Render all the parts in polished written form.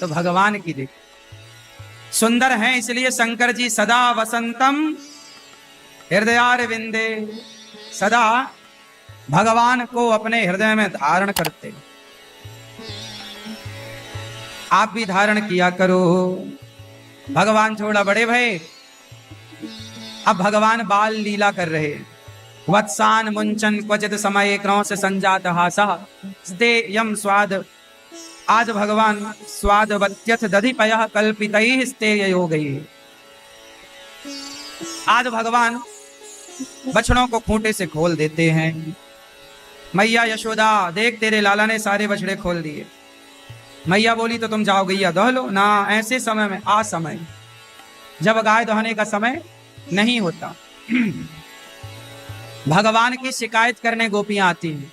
तो भगवान की देख सुंदर है, इसलिए शंकर जी सदा वसंतम हृदयारविंदे, सदा भगवान को अपने हृदय में धारण करते। आप भी धारण किया करो। भगवान थोड़ा बड़े भय, अब भगवान बाल लीला कर रहे। वत्सान मुंचन क्वचित समय क्रौश संजात हासः स्तेयम स्वाद। आज भगवान स्वादवत्यथ दधिपयः कल्पितैः स्तेययोगैः। आज भगवान बछड़ों को खूंटे से खोल देते हैं। मैया यशोदा देख तेरे लाला ने सारे बछड़े खोल दिए। मैया बोली तो तुम जाओ गैया दोह लो ना। ऐसे समय में आ समय जब गाय दोहने का समय नहीं होता, भगवान की शिकायत करने गोपियां आती हैं।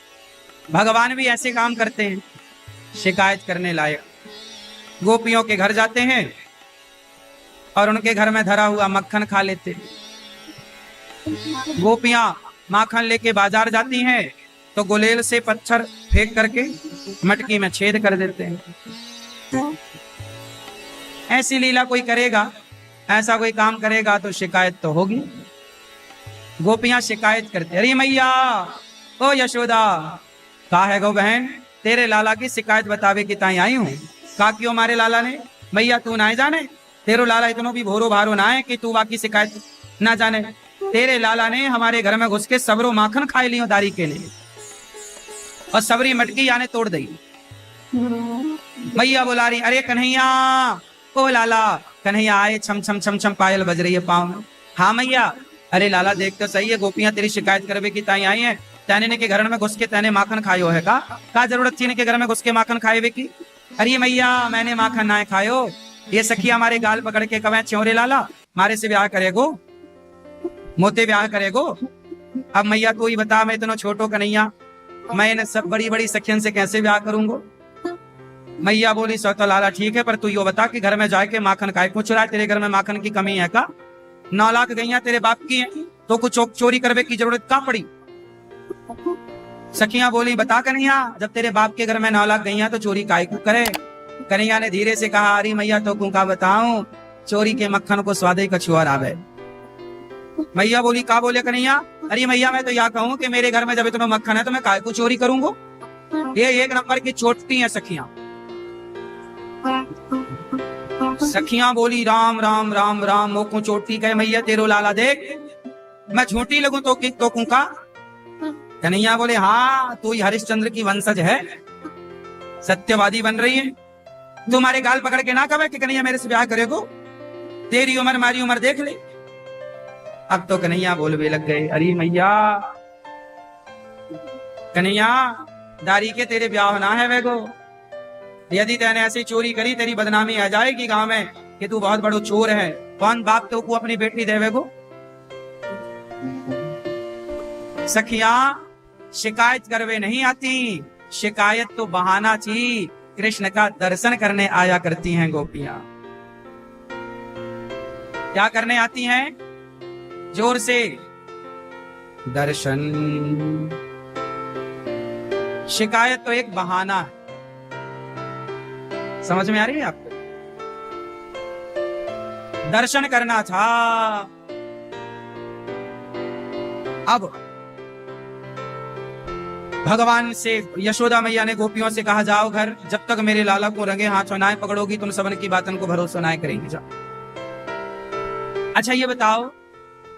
भगवान भी ऐसे काम करते हैं, शिकायत करने लायक। गोपियों के घर जाते हैं और उनके घर में धरा हुआ मक्खन खा लेते। गोपियां माखन लेके बाजार जाती हैं तो गुलेल से पत्थर फेंक करके मटकी में छेद कर देते हैं। ऐसी लीला कोई करेगा, ऐसा कोई काम करेगा तो शिकायत तो होगी। गोपियां शिकायत करते, अरे मैया ओ यशोदा, कहा है गो बहन, तेरे लाला की शिकायत बतावे की ताई आई हूं। का क्यों मारे लाला ने? मैया तू ना जाने, तेरो लाला इतनो भी भोरो भारो ना है कि तू बाकी शिकायत ना जाने। तेरे लाला ने हमारे घर में घुस के सबरो माखन खाए लियो दारी के लिए और सबरी मटकी याने तोड़ दी। मैया बुला रही, अरे कन्हैया ओ लाला। कन्हैया आए, छम छम छम छम पायल बज रही है पाँव में। हाँ मैया। अरे लाला देख तो सही है, गोपियां तेरी शिकायत करवे की ताई आई है। तैने के घर में घुस के तैने माखन खायो है का जरूरत थी इनके घर में घुस के माखन खाए वे की? अरे मैया मैंने माखन ना खायो, ये सखिया हमारे गाल पकड़ के कवे च्योरे लाला मारे से ब्याह करेगो, मोते ब्याह करेगो। अब मैया तू ही बता, मैं इतना छोटो कन्हैया, मैं इन सब बड़ी बड़ी सखियन से कैसे ब्याह करूंगो? मैया बोली सो तो लाला ठीक है, पर तू यो बता कि घर में जाके माखन खाए पूछ रहा है, तेरे घर में माखन की कमी है का? 9 लाख गैया तेरे बाप की है तो कुछ चोरी करवे की जरूरत का पड़ी? सखियां बोली बता कन्हैया, जब तेरे बाप के घर में 9 लाख गैया तो चोरी काय को करे? कन्हैया ने धीरे से कहा, अरे मैया तो का बताऊं, चोरी के मक्खन को स्वादे कछुआर आवे। मैया बोली का बोले कन्हैया? अरे मैया मैं तो यह कहूं कि मेरे घर में जब इतना मक्खन है तो मैं काय को चोरी करूंगा? ये एक नंबर की चोटी है सखियां। सखियां बोली राम राम राम राम, मोको चोटी कहे मैया तेरो लाला देख, मैं झूठी लगूं तो का? कन्हैया बोले हाँ, तू ही हरिश्चंद्र की वंशज है, सत्यवादी बन रही है। तुम्हारे गाल पकड़ के ना कहे कि कन्हैया मेरे से ब्याह करेगो, तेरी उम्र हमारी उम्र देख ले। अब तो कन्हैया बोलवे लग गए, अरे मैया कन्हैया दारी के तेरे ब्याह ना है वेगो, यदि तैने ऐसी चोरी करी तेरी बदनामी आ जाएगी गांव में कि तू बहुत बड़ो चोर है। कौन बाप तो को अपनी बेटी देवेगो? सखिया शिकायत करवे नहीं आती, शिकायत तो बहाना थी। कृष्ण का दर्शन करने आया करती हैं गोपियां। क्या करने आती हैं? जोर से दर्शन। शिकायत तो एक बहाना है। समझ में आ रही है आपको? दर्शन करना था। अब भगवान से यशोदा मैया ने गोपियों से कहा जाओ घर, जब तक मेरे लाला को रंगे हाथों ना पकड़ोगी तुम सबन की बातों को भरोसा ना करेंगे। जाओ। अच्छा ये बताओ,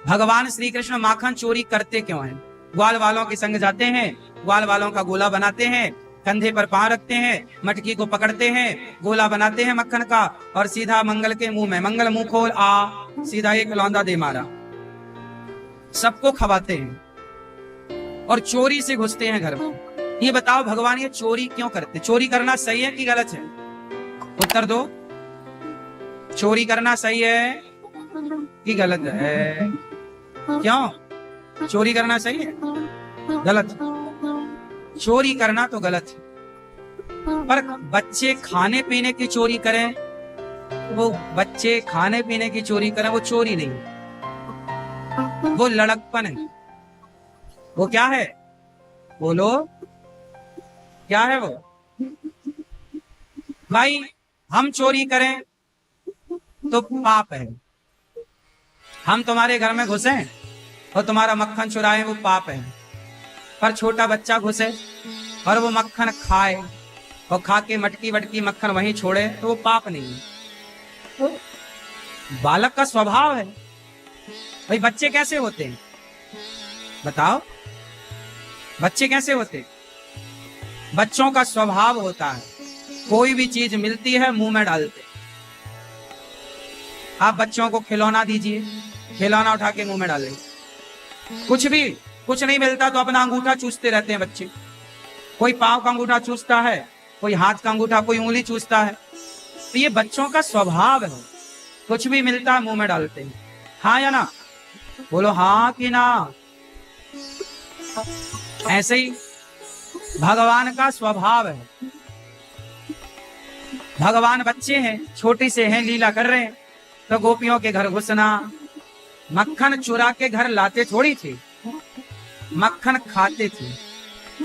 भगवान श्री कृष्ण माखन चोरी करते क्यों हैं? ग्वाल वालों के संग जाते हैं, ग्वाल वालों का गोला बनाते हैं, कंधे पर पांव रखते हैं, मटकी को पकड़ते हैं, गोला बनाते हैं मक्खन का और सीधा मंगल के मुंह में, मंगल मुंह खोल आ, सीधा एक लौंदा दे मारा, सबको खवाते हैं और चोरी से घुसते हैं घर में। ये बताओ भगवान ये चोरी क्यों करते? चोरी करना सही है कि गलत है? उत्तर दो। चोरी करना सही है कि गलत है? क्यों चोरी करना सही है? गलत? चोरी करना तो गलत है, पर बच्चे खाने पीने की चोरी करें, वो बच्चे खाने पीने की चोरी करें, वो चोरी नहीं, वो लड़कपन है। वो क्या है? बोलो क्या है वो? भाई हम चोरी करें तो पाप है, हम तुम्हारे घर में घुसे और तुम्हारा मक्खन चुराए वो पाप है, पर छोटा बच्चा घुसे और वो मक्खन खाए और खा के मटकी वटकी मक्खन वहीं छोड़े तो वो पाप नहीं है। बालक का स्वभाव है। भाई बच्चे कैसे होते हैं बताओ, बच्चे कैसे होते हैं? बच्चों का स्वभाव होता है कोई भी चीज मिलती है मुंह में डालते। आप बच्चों को खिलौना दीजिए, खिलौना उठा के मुंह में डालें। कुछ नहीं मिलता तो अपना अंगूठा चूसते रहते हैं बच्चे। कोई पांव का अंगूठा चूसता है, कोई हाथ का अंगूठा, कोई उंगली चूसता है। तो ये बच्चों का स्वभाव है, कुछ भी मिलता है मुंह में डालते हैं। हाँ या ना? बोलो हाँ कि ना? ऐसे ही भगवान का स्वभाव है। भगवान बच्चे हैं, छोटे से हैं, लीला कर रहे हैं, तो गोपियों के घर घुसना, मक्खन चुरा के घर लाते थोड़ी थे, मक्खन खाते थे।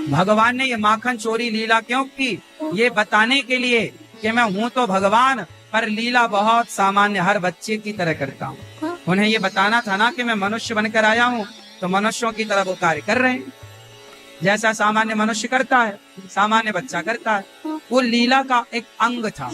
भगवान ने ये माखन चोरी लीला क्यों की? ये बताने के लिए कि मैं हूं तो भगवान, पर लीला बहुत सामान्य हर बच्चे की तरह करता हूं। उन्हें ये बताना था ना कि मैं मनुष्य बनकर आया हूं, तो मनुष्यों की तरह वो कार्य कर रहे हैं जैसा सामान्य मनुष्य करता है, सामान्य बच्चा करता है। वो लीला का एक अंग था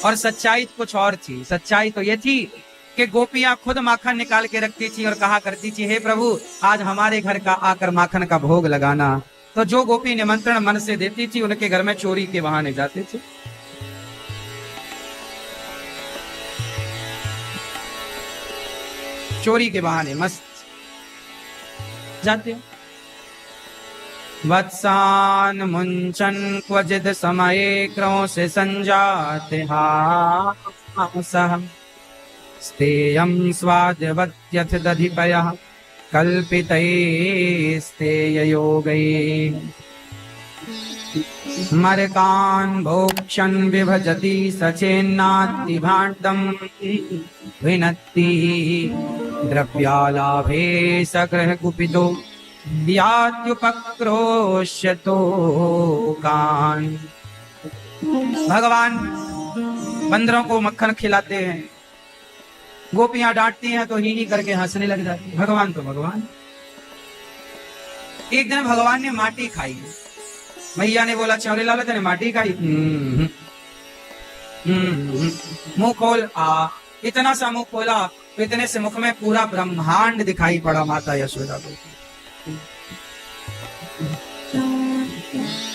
और सच्चाई कुछ और थी। सच्चाई तो ये थी कि गोपियां खुद माखन निकाल के रखती थी और कहा करती थी, हे प्रभु आज हमारे घर का आकर माखन का भोग लगाना। तो जो गोपी निमंत्रण मन से देती थी उनके घर में चोरी के बहाने जाते थे। चोरी के बहाने मस्त जाते। वत्सान मुंचन क्वचित समये क्रोशे संजाते हासः स्तेयं स्वाद्यवत्यथ दधिपयः कल्पितैस्तेययोगैः मरकान् भोक्ष्यन् विभजति सचेन्नाति भाण्डं विनत्ति द्रव्यालाभे सगृह कुपितो व्यात्युपक्रोश्यतो कान। भगवान बंदरों को मक्खन खिलाते हैं, गोपियां डांटती हैं तो ही करके हंसने लग जाती। भगवान तो भगवान। एक दिन भगवान ने माटी खाई, मैया ने बोला चौरे लाला तेने माटी खाई? मुंह खोल। इतना सा मुंह खोला तो इतने से मुख में पूरा ब्रह्मांड दिखाई पड़ा माता यशोदा को।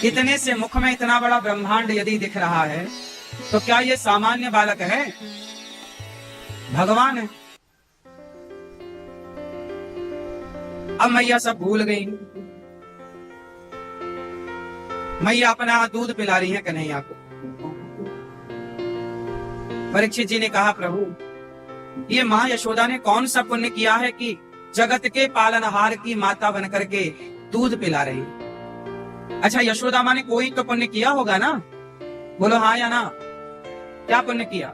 इतने से मुख में इतना बड़ा ब्रह्मांड यदि दिख रहा है तो क्या ये सामान्य बालक है? भगवान है। अब मैया सब भूल गई। मैया अपना दूध पिला रही है कन्हैया को। परीक्षित जी ने कहा, प्रभु ये माँ यशोदा ने कौन सा पुण्य किया है कि जगत के पालनहार की माता बनकर के दूध पिला रही? अच्छा यशोदा माँ ने कोई तो पुण्य किया होगा ना? बोलो हाँ या ना? क्या पुण्य किया?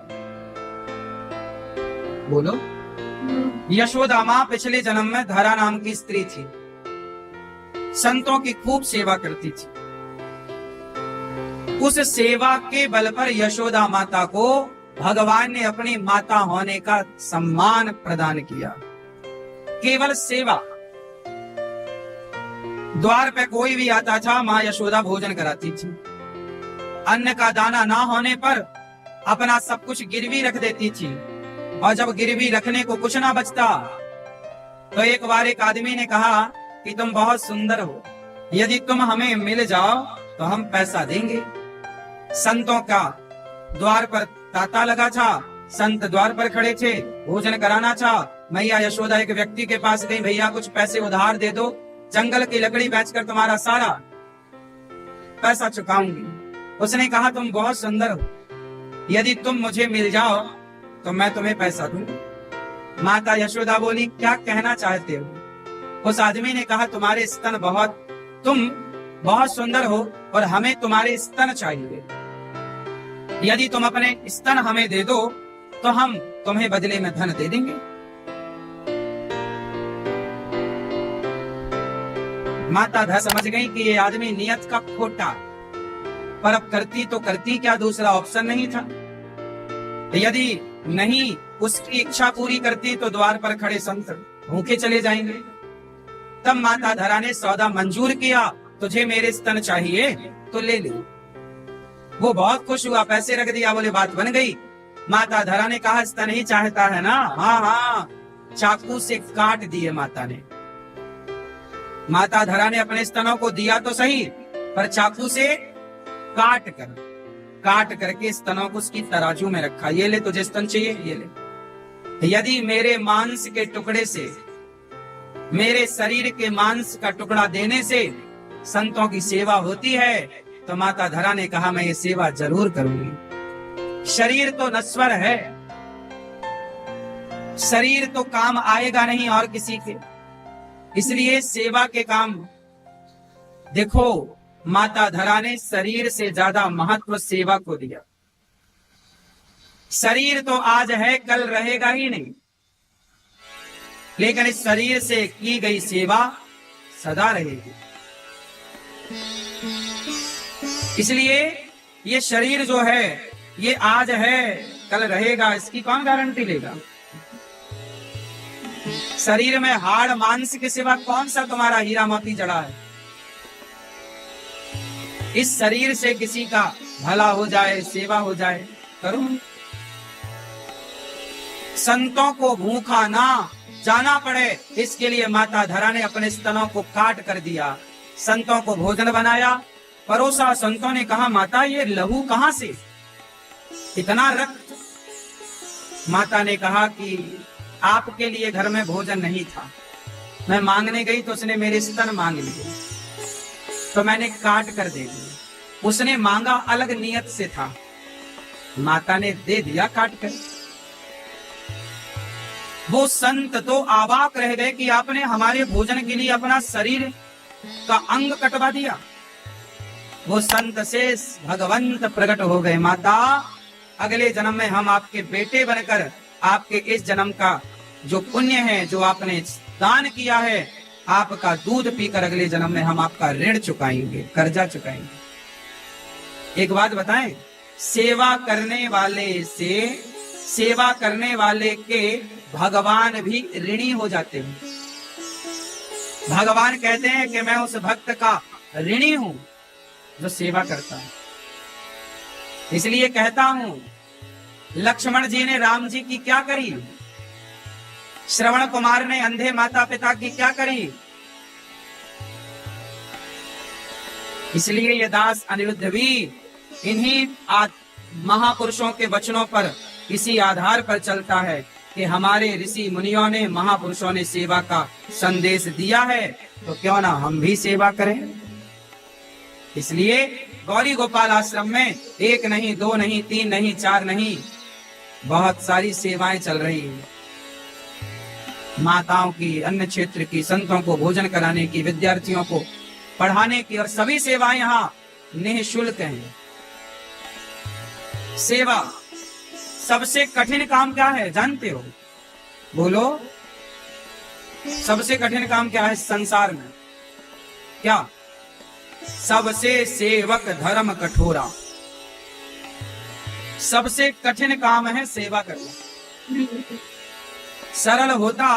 बोलो। यशोदा माँ पिछले जन्म में धरा नाम की स्त्री थी, संतों की खूब सेवा करती थी। उस सेवा के बल पर यशोदा माता को भगवान ने अपनी माता होने का सम्मान प्रदान किया। केवल सेवा। द्वार पे कोई भी आता था, माँ यशोदा भोजन कराती थी। अन्न का दाना ना होने पर अपना सब कुछ गिरवी रख देती थी, और जब गिरवी रखने को कुछ ना बचता तो एक बार एक आदमी ने कहा कि तुम बहुत सुंदर हो, यदि तुम हमें मिल जाओ तो हम पैसा देंगे। संतों का द्वार पर तांता लगा था, संत द्वार पर खड़े थे, भोजन कराना था। मैया यशोदा एक व्यक्ति के पास गई, भैया कुछ पैसे उधार दे दो, जंगल की लकड़ी बेचकर तुम्हारा सारा पैसा चुकाऊंगी। उसने कहा तुम बहुत सुंदर हो, यदि तुम मुझे मिल जाओ तो मैं तुम्हें पैसा दूंगी। माता यशोदा बोली क्या कहना चाहते हो? उस आदमी ने कहा तुम्हारे स्तन तुम बहुत सुंदर हो और हमें तुम्हारे स्तन चाहिए। यदि तुम अपने स्तन हमें दे दो तो हम तुम्हें बदले में धन दे देंगे। माता समझ गई कि ये आदमी नियत का खोटा। पर अब करती तो करती क्या, दूसरा ऑप्शन नहीं था। यदि नहीं उसकी इच्छा पूरी करती तो द्वार पर खड़े संत भूखे चले जाएंगे। तब माता धरा ने सौदा मंजूर किया, तुझे मेरे स्तन चाहिए तो ले ले। वो बहुत खुश हुआ, पैसे रख दिया, बोले बात बन गई। माता धरा ने कहा स्तन ही चाहता है ना, हाँ हाँ। चाकू से काट दिए माता ने। माता धरा ने अपने स्तनों को दिया तो सही, पर चाकू से काट करके स्तनों को उसकी तराजू में रखा। ये ले, तुझे स्तन चाहिए, ये ले। यदि मेरे मांस के टुकड़े से, मेरे शरीर के मांस का टुकड़ा देने से संतों की सेवा होती है, तो माता धरा ने कहा मैं ये सेवा जरूर करूंगी। शरीर तो नश्वर है, शरीर तो काम आएगा नहीं और किसी के, इसलिए सेवा के काम। देखो, माता धरा ने शरीर से ज्यादा महत्व सेवा को दिया। शरीर तो आज है, कल रहेगा ही नहीं, लेकिन इस शरीर से की गई सेवा सदा रहेगी। इसलिए ये शरीर जो है, ये आज है कल रहेगा, इसकी कौन गारंटी लेगा। शरीर में हाड़ मांस के सिवा कौन सा तुम्हारा हीरा मोती जड़ा है। इस शरीर से किसी का भला हो जाए, सेवा हो जाए, करो। संतों को भूखा ना जाना पड़े, इसके लिए माता धरा ने अपने स्तनों को काट कर दिया, संतों को भोजन बनाया, परोसा। संतों ने कहा माता ये लहू कहां से, इतना रक्त। माता ने कहा कि आपके लिए घर में भोजन नहीं था, मैं मांगने गई तो उसने मेरे स्तन मांग लिए, तो मैंने काट कर दे दिया। उसने मांगा अलग नियत से था, माता ने दे दिया काट कर। वो संत तो आवाक रह गए कि आपने हमारे भोजन के लिए अपना शरीर का अंग कटवा दिया। वो संत से भगवंत प्रकट हो गए, माता अगले जन्म में हम आपके बेटे बनकर आपके इस जन्म का जो पुण्य है, जो आपने दान किया है, आपका दूध पीकर अगले जन्म में हम आपका ऋण चुकाएंगे, कर्जा चुकाएंगे। एक बात बताएं, सेवा करने वाले के भगवान भी ऋणी हो जाते हैं। भगवान कहते हैं कि मैं उस भक्त का ऋणी हूं जो सेवा करता है। इसलिए कहता हूं, लक्ष्मण जी ने राम जी की क्या करी, श्रवण कुमार ने अंधे माता पिता की क्या करी। इसलिए ये दास अनिरुद्ध भी इन्हीं महापुरुषों के वचनों पर, इसी आधार पर चलता है कि हमारे ऋषि मुनियों ने, महापुरुषों ने सेवा का संदेश दिया है, तो क्यों ना हम भी सेवा करें। इसलिए गौरी गोपाल आश्रम में एक नहीं, दो नहीं, तीन नहीं, चार नहीं, बहुत सारी सेवाएं चल रही हैं। माताओं की, अन्य क्षेत्र की, संतों को भोजन कराने की, विद्यार्थियों को पढ़ाने की, और सभी सेवाएं यहाँ निःशुल्क हैं। सेवा सबसे कठिन काम क्या है जानते हो? बोलो, सबसे कठिन काम क्या है संसार में? क्या? सबसे सेवक धर्म कठोरा। सबसे कठिन काम है सेवा करना। सरल होता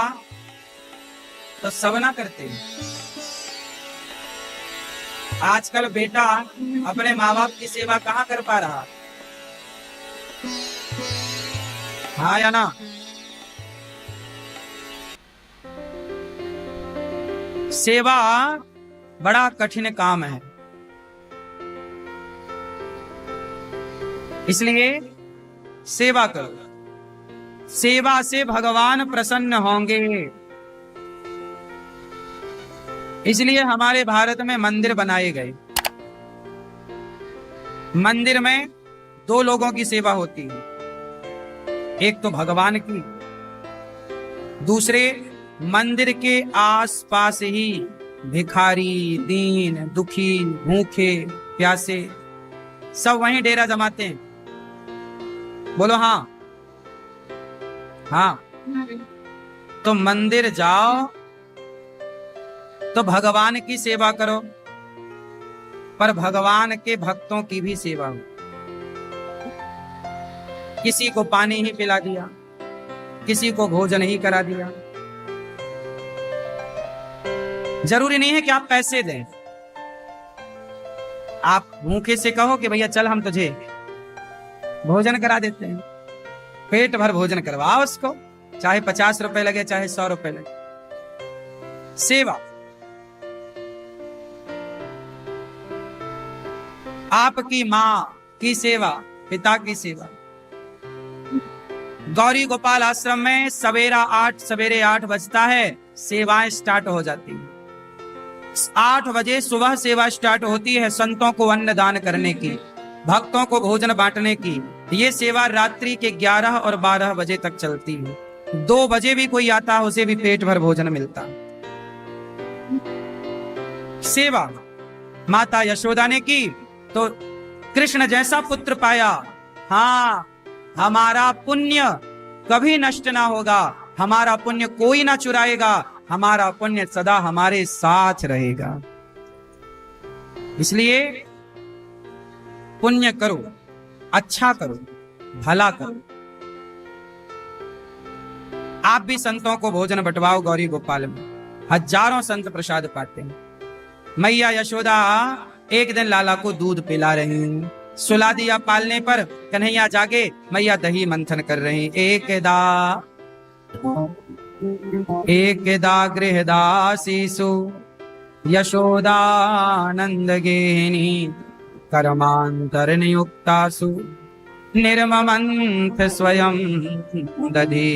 तो सब ना करते। आजकल बेटा अपने माँ बाप की सेवा कहाँ कर पा रहा? हाँ या ना? सेवा बड़ा कठिन काम है, इसलिए सेवा करो। सेवा से भगवान प्रसन्न होंगे। इसलिए हमारे भारत में मंदिर बनाए गए। मंदिर में दो लोगों की सेवा होती है, एक तो भगवान की, दूसरे मंदिर के आसपास ही भिखारी, दीन, दुखी, भूखे, प्यासे सब वहीं डेरा जमाते हैं। बोलो हाँ। हाँ, तो मंदिर जाओ तो भगवान की सेवा करो, पर भगवान के भक्तों की भी सेवा हो। किसी को पानी ही पिला दिया, किसी को भोजन ही करा दिया। जरूरी नहीं है कि आप पैसे दें, आप भूखे से कहो कि भैया चल हम तुझे भोजन करा देते हैं, पेट भर भोजन करवाओ उसको, चाहे 50 रुपए लगे चाहे 100 रुपए लगे। सेवा। आपकी मां की सेवा, पिता की सेवा। गौरी गोपाल आश्रम में सवेरे 8 बजता है, सेवाएं स्टार्ट हो जाती हैं। 8 बजे सुबह सेवा स्टार्ट होती है, संतों को अन्न दान करने की, भक्तों को भोजन बांटने की। ये सेवा रात्रि के 11 और 12 बजे तक चलती है। 2 बजे भी कोई आता है, उसे भी पेट भर भोजन मिलता। सेवा माता यशोदा ने की तो कृष्ण जैसा पुत्र पाया। हाँ, हमारा पुण्य कभी नष्ट ना होगा, हमारा पुण्य कोई ना चुराएगा, हमारा पुण्य सदा हमारे साथ रहेगा। इसलिए पुण्य करो, अच्छा करो, भला करो। आप भी संतों को भोजन बंटवाओ। गौरी गोपाल में हजारों संत प्रसाद पाते हैं। मैया यशोदा एक दिन लाला को दूध पिला रही हैं। सुला दिया पालने पर, कन्हैया जागे, मैया दही मंथन कर रही। एकदा गृहदासीसु यशोदानंद गेनी कर्मांतर नियुक्तासु निर्ममंथ स्वयं दधी।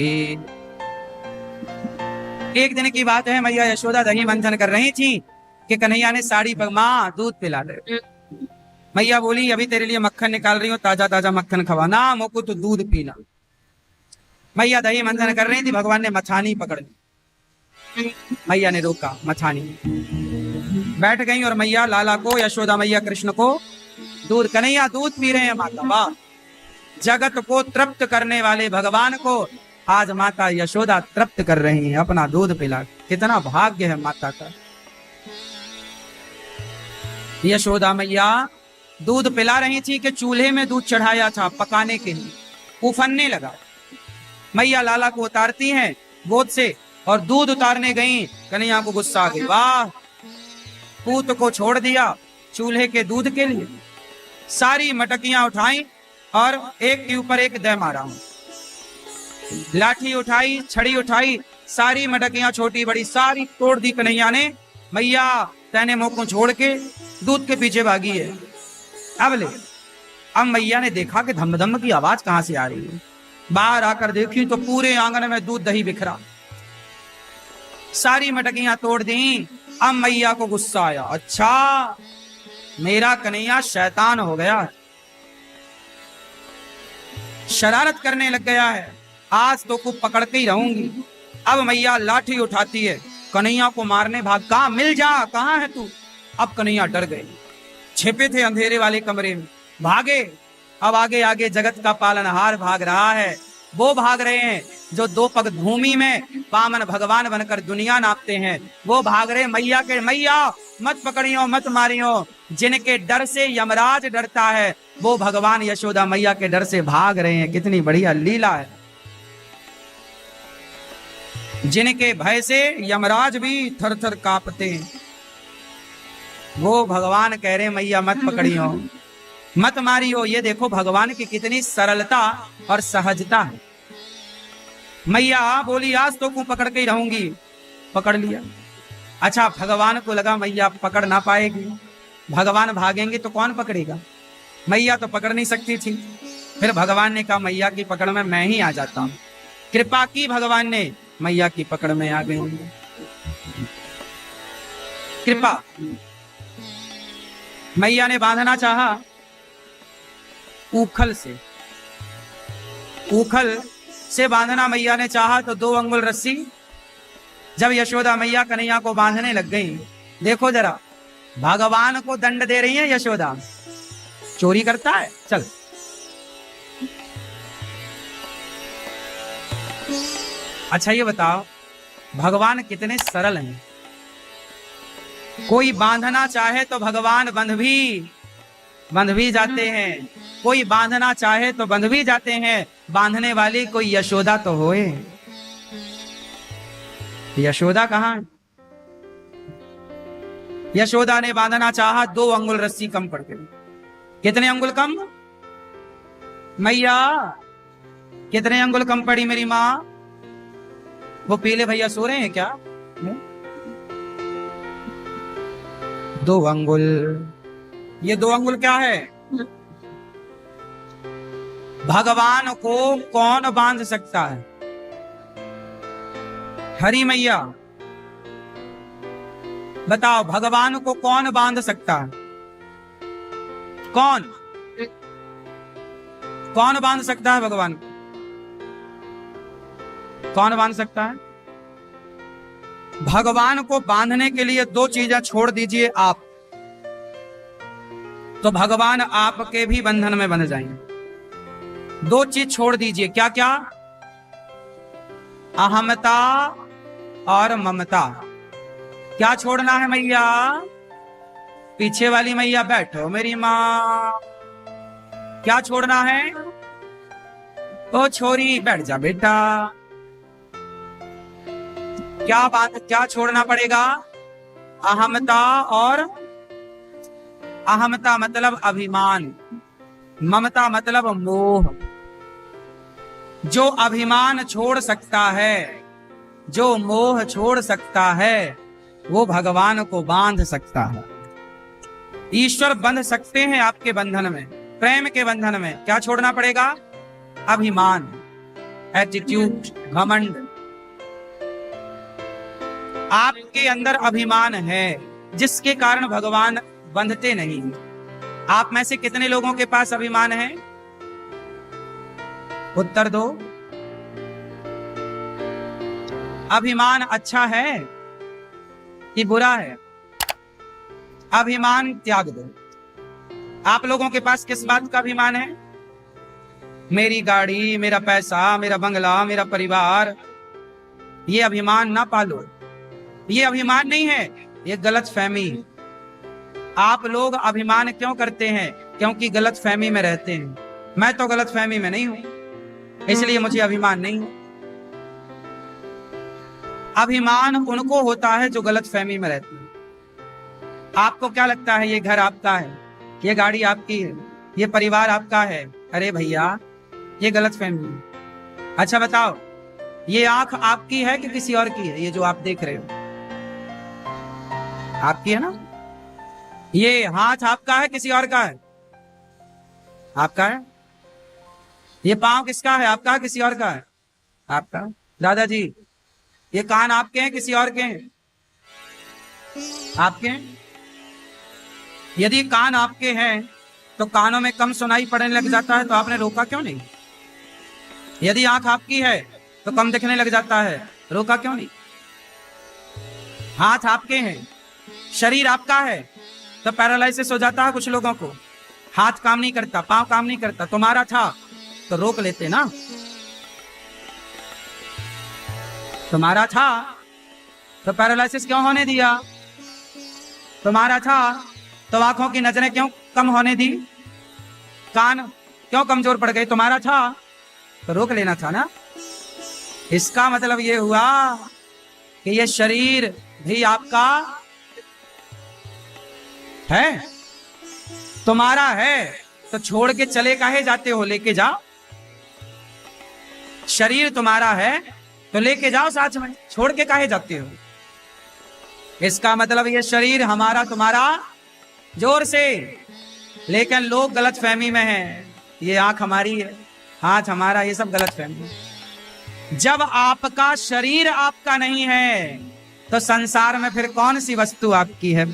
एक दिन की बात है, मैया यशोदा दही मंथन कर रही थी कि कन्हैया ने साड़ी पर, मां दूध पिला दे। मैया बोली अभी तेरे लिए मक्खन निकाल रही हूँ, ताजा ताजा मक्खन खवा ना, मोको तो दूध पीना। मैया दही मंथन कर रही थी, भगवान ने मछानी पकड़ ली। मैया ने रोका, मछानी बैठ गई और मैया लाला को, यशोदा मैया कृष्ण को दूध, कन्हैया दूध पी रहे हैं माता। वाह, जगत को तृप्त करने वाले भगवान को आज माता यशोदा तृप्त कर रही है अपना दूध पिला। कितना भाग्य है माता का। यशोदा मैया दूध पिला रही थी कि चूल्हे में दूध चढ़ाया था पकाने के लिए, उफनने लगा। मैया लाला को उतारती हैं गोद से और दूध उतारने गई। कन्हैया को गुस्सा आ गई, वाह, पूत को छोड़ दिया चूल्हे के दूध के लिए। सारी मटकियां उठाई और एक के ऊपर एक दे मारा। लाठी उठाई, छड़ी उठाई, सारी मटकियां छोटी बड़ी सारी तोड़ दी कन्हैया ने। मैया तैने मुंह को छोड़ के दूध के पीछे भागी है। अब मैया ने देखा कि धम धम की आवाज कहां से आ रही है। बाहर आकर देखी तो पूरे आंगन में दूध दही बिखरा, सारी मटकियां तोड़ दी। अब मैया को गुस्सा आया, अच्छा मेरा कन्हैया शैतान हो गया, शरारत करने लग गया है, आज तो को पकड़ के ही रहूंगी। अब मैया लाठी उठाती है, कन्हैया को मारने भाग, कहा मिल जा, कहां है तू। अब कन्हैया डर गए, छिपे थे अंधेरे वाले कमरे में, भागे। अब आगे आगे जगत का पालनहार भाग रहा है। वो भाग रहे हैं जो 2 पग भूमि में पावन भगवान बनकर दुनिया नापते हैं, वो भाग रहे मैया के। मैया मत पकड़ियो, मत मारियो। जिनके डर से यमराज डरता है वो भगवान यशोदा मैया के डर से भाग रहे हैं। कितनी बढ़िया लीला है। जिनके भय से यमराज भी थर थर कांपते हैं, वो भगवान कह रहे मैया मत पकड़ियो, मत मारियो। ये देखो भगवान की कितनी सरलता और सहजता है। मैया बोली आज तो को पकड़ के ही रहूंगी, पकड़ लिया। अच्छा, भगवान को लगा मैया पकड़ ना पाएगी, भगवान भागेंगे तो कौन पकड़ेगा। मैया तो पकड़ नहीं सकती थी। फिर भगवान ने कहा मैया की पकड़ में मैं ही आ जाता हूं। कृपा की भगवान ने, मैया की पकड़ में आ गई। कृपा, मैया ने बांधना चाहा उखल से बांधना मैया ने चाहा तो 2 अंगुल रस्सी। जब यशोदा मैया कन्हैया को बांधने लग गई, देखो जरा भगवान को दंड दे रही है यशोदा, चोरी करता है। चल अच्छा ये बताओ भगवान कितने सरल हैं। कोई बांधना चाहे तो भगवान बंध भी जाते हैं, कोई बांधना चाहे तो बंध भी जाते हैं। बांधने वाली कोई यशोदा तो होए। यशोदा कहाँ? यशोदा ने बांधना चाहा, 2 अंगुल रस्सी कम पड़ गई। कितने अंगुल कम? मैया कितने अंगुल कम पड़ी मेरी माँ? वो पीले भैया सो रहे हैं क्या? 2 अंगुल। ये 2 अंगुल क्या है? भगवान को कौन बांध सकता है? हरी मैया बताओ, भगवान को कौन बांध सकता है? कौन कौन बांध सकता है भगवान को? कौन बांध सकता है? भगवान को बांधने के लिए 2 चीजें छोड़ दीजिए आप, तो भगवान आपके भी बंधन में बंध जाएंगे। 2 चीज छोड़ दीजिए। क्या क्या? अहमता और ममता। क्या छोड़ना है मैया? पीछे वाली मैया बैठो मेरी माँ। क्या छोड़ना है? ओ छोरी बैठ जा बेटा। क्या छोड़ना पड़ेगा? अहमता और अहमता मतलब अभिमान, ममता मतलब मोह। जो अभिमान छोड़ सकता है, जो मोह छोड़ सकता है, वो भगवान को बांध सकता है। ईश्वर बंध सकते हैं आपके बंधन में, प्रेम के बंधन में। क्या छोड़ना पड़ेगा? अभिमान, एटीट्यूड, घमंड। आपके अंदर अभिमान है जिसके कारण भगवान बंधते नहीं। आप में से कितने लोगों के पास अभिमान है? उत्तर दो। अभिमान अच्छा है कि बुरा है? अभिमान त्याग दो। आप लोगों के पास किस बात का अभिमान है? मेरी गाड़ी, मेरा पैसा, मेरा बंगला, मेरा परिवार। ये अभिमान ना पालो। ये अभिमान नहीं है, ये गलत फहमी। आप लोग अभिमान क्यों करते हैं? क्योंकि गलत फहमी में रहते हैं। मैं तो गलत फहमी में नहीं हूं, इसलिए मुझे अभिमान नहीं है। अभिमान उनको होता है जो गलत फहमी में रहते हैं। आपको क्या लगता है ये घर आपका है, ये गाड़ी आपकी है, ये परिवार आपका है? अरे भैया, ये गलत फहमी है। अच्छा बताओ, ये आंख आपकी है कि किसी और की है? ये जो आप देख रहे हो आपकी है ना? ये हाथ आपका है किसी और का है? आपका है। ये पांव किसका है? आपका है किसी और का है? आपका। दादाजी, ये कान आपके हैं किसी और के हैं? आपके हैं। यदि कान आपके हैं तो कानों में कम सुनाई पड़ने लग जाता है, तो आपने रोका क्यों नहीं? यदि आंख आपकी है तो कम दिखने लग जाता है, रोका क्यों नहीं? हाथ आपके हैं, शरीर आपका है, तो पैरालिसिस हो जाता है कुछ लोगों को। हाथ काम नहीं करता, पांव काम नहीं करता। तुम्हारा था तो रोक लेते ना। तुम्हारा था तो पैरालिसिस क्यों होने दिया? तुम्हारा था तो आंखों की नजरें क्यों कम होने दी? कान क्यों कमजोर पड़ गए? तुम्हारा था तो रोक लेना था ना। इसका मतलब ये हुआ कि ये शरीर भी आपका है, तुम्हारा है, तो छोड़ के चले काहे जाते हो? लेके जाओ। शरीर तुम्हारा है तो लेके जाओ साथ में, छोड़ के काहे जाते हो? इसका मतलब ये शरीर हमारा तुम्हारा, जोर से। लेकिन लोग गलत फहमी में हैं, ये आंख हमारी है, हाथ हमारा, ये सब गलत फहमी है। जब आपका शरीर आपका नहीं है तो संसार में फिर कौन सी वस्तु आपकी है?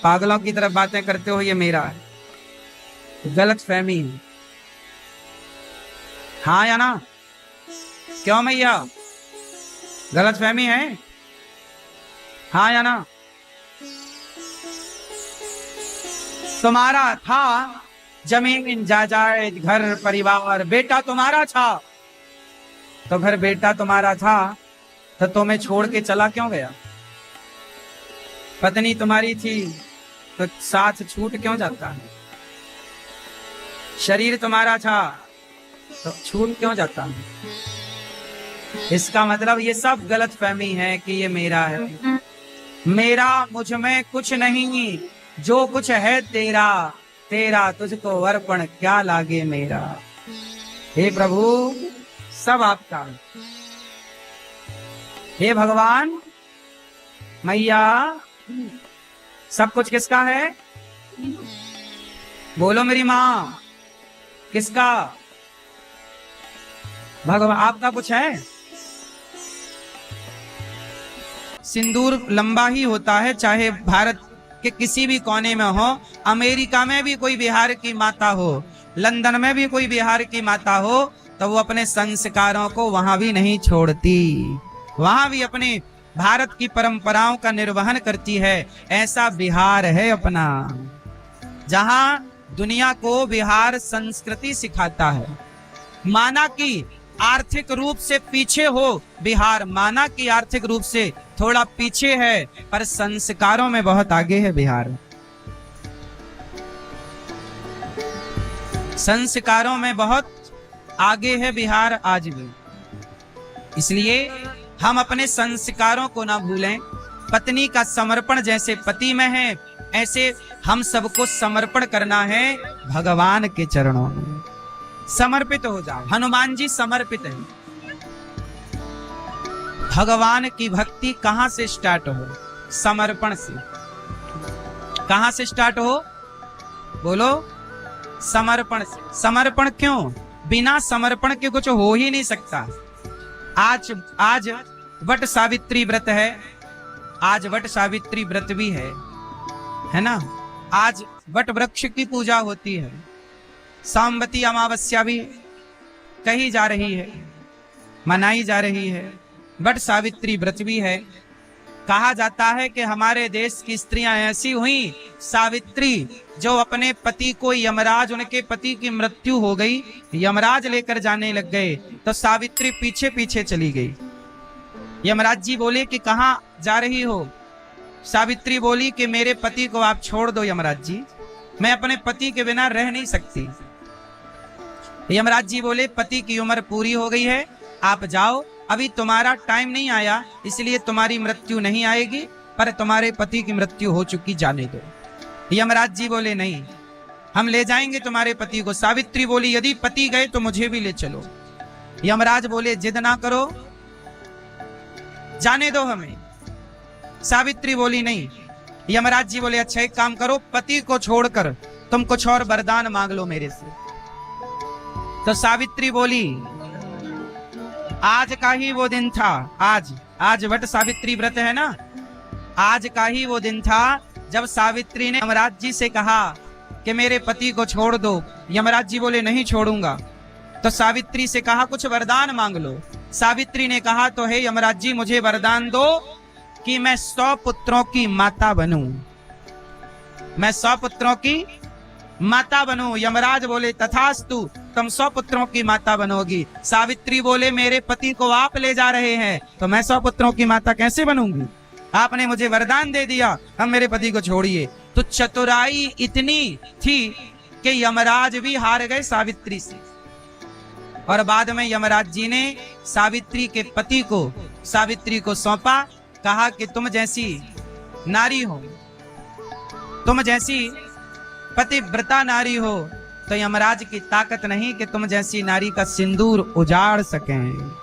पागलों की तरफ बातें करते हो, ये मेरा है। गलत फहमी है। हाँ या ना? क्यों मैया, गलत फहमी है? हाँ या ना? तुम्हारा था जमीन जायदाद, घर परिवार, बेटा तुम्हारा था, तो फिर बेटा तुम्हारा था तो तुम्हें छोड़ के चला क्यों गया? पत्नी तुम्हारी थी तो साथ छूट क्यों जाता है? शरीर तुम्हारा था तो छूट क्यों जाता है? इसका मतलब ये सब गलत फहमी है कि ये मेरा है। मेरा मुझ में कुछ नहीं, जो कुछ है तेरा, तेरा तुझको अर्पण क्या लागे मेरा। हे प्रभु सब आपका। हे भगवान मैया सब कुछ किसका है? बोलो मेरी माँ, किसका? भगवान आपका कुछ है? सिंदूर लंबा ही होता है, चाहे भारत के किसी भी कोने में हो, अमेरिका में भी कोई बिहार की माता हो, लंदन में भी कोई बिहार की माता हो, तो वो अपने संस्कारों को वहां भी नहीं छोड़ती, वहां भी अपने भारत की परंपराओं का निर्वहन करती है। ऐसा बिहार है अपना, जहां दुनिया को बिहार संस्कृति सिखाता है। माना कि आर्थिक रूप से पीछे हो बिहार, माना कि आर्थिक रूप से थोड़ा पीछे है, पर संस्कारों में बहुत आगे है बिहार। संस्कारों में बहुत आगे है बिहार आज भी। इसलिए हम अपने संस्कारों को ना भूलें। पत्नी का समर्पण जैसे पति में है, ऐसे हम सबको समर्पण करना है भगवान के चरणों में। समर्पित हो जाओ। हनुमान जी समर्पित है। भगवान की भक्ति कहां से स्टार्ट हो? समर्पण से। कहां से स्टार्ट हो? बोलो, समर्पण से। समर्पण क्यों? बिना समर्पण के कुछ हो ही नहीं सकता। आज वट सावित्री व्रत है, आज वट सावित्री व्रत भी है ना? आज वट वृक्ष की पूजा होती है, सामवती अमावस्या भी कही जा रही है, मनाई जा रही है, वट सावित्री व्रत भी है। कहा जाता है कि हमारे देश की स्त्रियां ऐसी हुई, सावित्री, जो अपने पति को यमराज, उनके पति की मृत्यु हो गई, यमराज लेकर जाने लग गए, तो सावित्री पीछे पीछे चली गई। यमराज जी बोले कि कहां जा रही हो? सावित्री बोली कि मेरे पति को आप छोड़ दो यमराज जी, मैं अपने पति के बिना रह नहीं सकती। यमराज जी बोले पति की उम्र पूरी हो गई है, आप जाओ, अभी तुम्हारा टाइम नहीं आया, इसलिए तुम्हारी मृत्यु नहीं आएगी, पर तुम्हारे पति की मृत्यु हो चुकी, जाने दो। यमराज जी बोले नहीं, हम ले जाएंगे तुम्हारे पति को। सावित्री बोली यदि पति गए तो मुझे भी ले चलो। यमराज बोले जिद ना करो, जाने दो हमें। सावित्री बोली नहीं। यमराज जी बोले अच्छा एक काम करो, पति को छोड़कर तुम कुछ और वरदान मांग लो मेरे से। तो सावित्री बोली आज का ही वो दिन था, आज वट सावित्री व्रत है ना, आज का ही वो दिन था जब सावित्री ने यमराज जी से कहा कि मेरे पति को छोड़ दो। यमराज जी बोले नहीं छोड़ूंगा। तो सावित्री से कहा कुछ वरदान मांग लो। सावित्री ने कहा तो हे यमराज जी मुझे वरदान दो कि मैं 100 पुत्रों की माता बनूं, मैं 100 पुत्रों की माता बनूं। यमराज बोले तथास्तु, तुम 100 पुत्रों की माता बनोगी। सावित्री बोले मेरे पति को आप ले जा रहे हैं तो मैं 100 पुत्रों की माता कैसे बनूंगी? आपने मुझे वरदान दे दिया, हम मेरे पति को छोड़िए। तो चतुराई इतनी थी कि यमराज भी हार गए सावित्री से। और बाद में यमराज जी ने सावित्री के पति को सावित्री को सौंपा, कहा कि तुम जैसी नारी हो, तुम जैसी पतिव्रता नारी हो, तो यमराज की ताकत नहीं कि तुम जैसी नारी का सिंदूर उजाड़ सकें।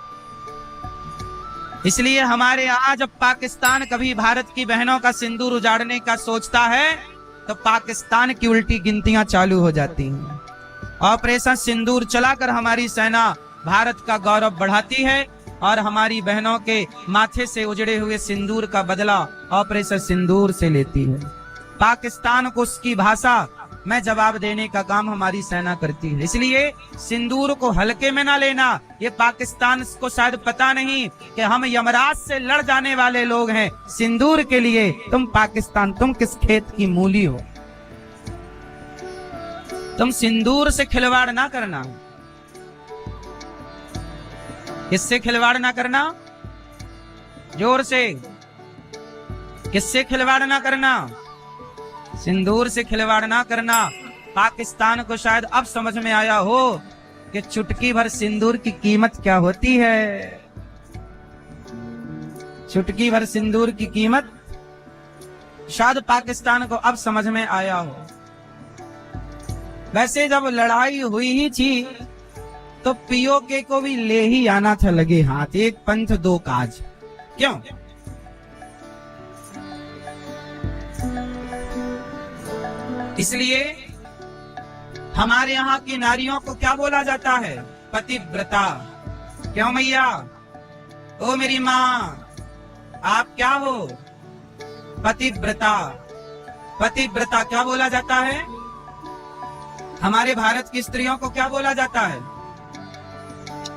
इसलिए हमारे यहाँ जब पाकिस्तान कभी भारत की बहनों का सिंदूर उजाड़ने का सोचता है तो पाकिस्तान की उल्टी गिनतियां चालू हो जाती हैं। ऑपरेशन सिंदूर चलाकर हमारी सेना भारत का गौरव बढ़ाती है और हमारी बहनों के माथे से उजड़े हुए सिंदूर का बदला ऑपरेशन सिंदूर से लेती है। पाकिस्तान को उसकी भाषा में जवाब देने का काम हमारी सेना करती है। इसलिए सिंदूर को हल्के में ना लेना। ये पाकिस्तान को शायद पता नहीं कि हम यमराज से लड़ जाने वाले लोग हैं सिंदूर के लिए। तुम पाकिस्तान, तुम किस खेत की मूली हो? तुम सिंदूर से खिलवाड़ ना करना। किससे खिलवाड़ ना करना? जोर से। किससे खिलवाड़ ना करना? सिंदूर से खिलवाड़ ना करना। पाकिस्तान को शायद अब समझ में आया हो कि चुटकी भर सिंदूर की कीमत क्या होती है। चुटकी भर सिंदूर की कीमत शायद पाकिस्तान को अब समझ में आया हो। वैसे जब लड़ाई हुई ही थी तो पीओके को भी ले ही आना था लगे हाथ, एक पंथ दो काज। क्यों? इसलिए हमारे यहाँ की नारियों को क्या बोला जाता है? पतिव्रता। क्यों मैया? ओ मेरी माँ, आप क्या हो? पतिव्रता। पतिव्रता क्या बोला जाता है? हमारे भारत की स्त्रियों को क्या बोला जाता है?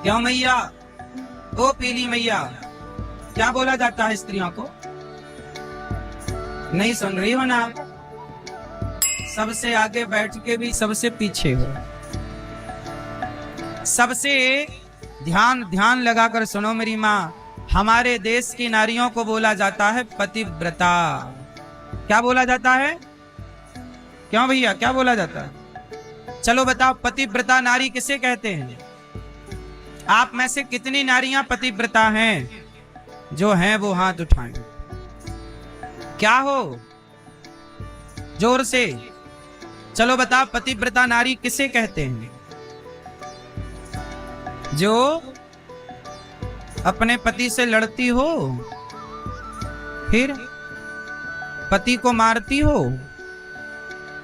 क्यों मैया? ओ पीली मैया, क्या बोला जाता है स्त्रियों को? नहीं सुन रही हो ना? सबसे आगे बैठ के भी सबसे पीछे हो। सबसे ध्यान लगाकर सुनो मेरी माँ, हमारे देश की नारियों को बोला जाता है पतिव्रता। क्या बोला जाता है? क्यों भैया, क्या बोला जाता है? चलो बताओ, पतिव्रता नारी किसे कहते हैं? आप में से कितनी नारियां पतिव्रता हैं? जो हैं वो हाथ उठाएं। क्या हो? जोर से चलो बताओ, पतिव्रता नारी किसे कहते हैं? जो अपने पति से लड़ती हो, फिर पति को मारती हो,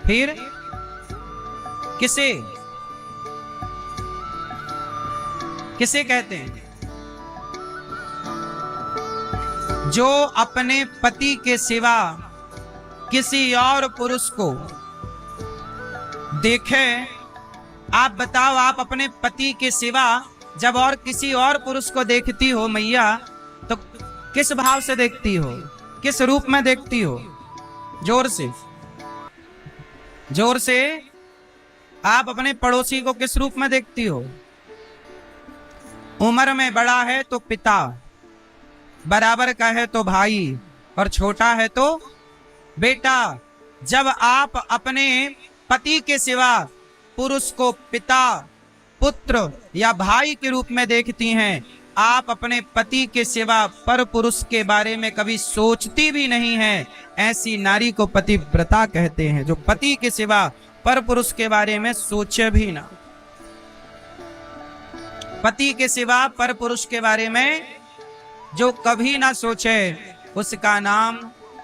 फिर किसे किसे कहते हैं? जो अपने पति के सिवा किसी और पुरुष को देखे। आप बताओ, आप अपने पति के सिवा जब और किसी और पुरुष को देखती हो मैया, तो किस भाव से देखती हो? किस रूप में देखती हो? जोर से, जोर से। आप अपने पड़ोसी को किस रूप में देखती हो? उम्र में बड़ा है तो पिता, बराबर का है तो भाई, और छोटा है तो बेटा। जब आप अपने पति के सिवा पुरुष को पिता, पुत्र या भाई के रूप में देखती हैं, आप अपने पति के सिवा पर पुरुष के बारे में कभी सोचती भी नहीं हैं। ऐसी नारी को पतिव्रता कहते हैं, जो पति के सिवा पर पुरुष के बारे में सोचे भी ना। पति के सिवा पर पुरुष के बारे में जो कभी ना सोचे, उसका नाम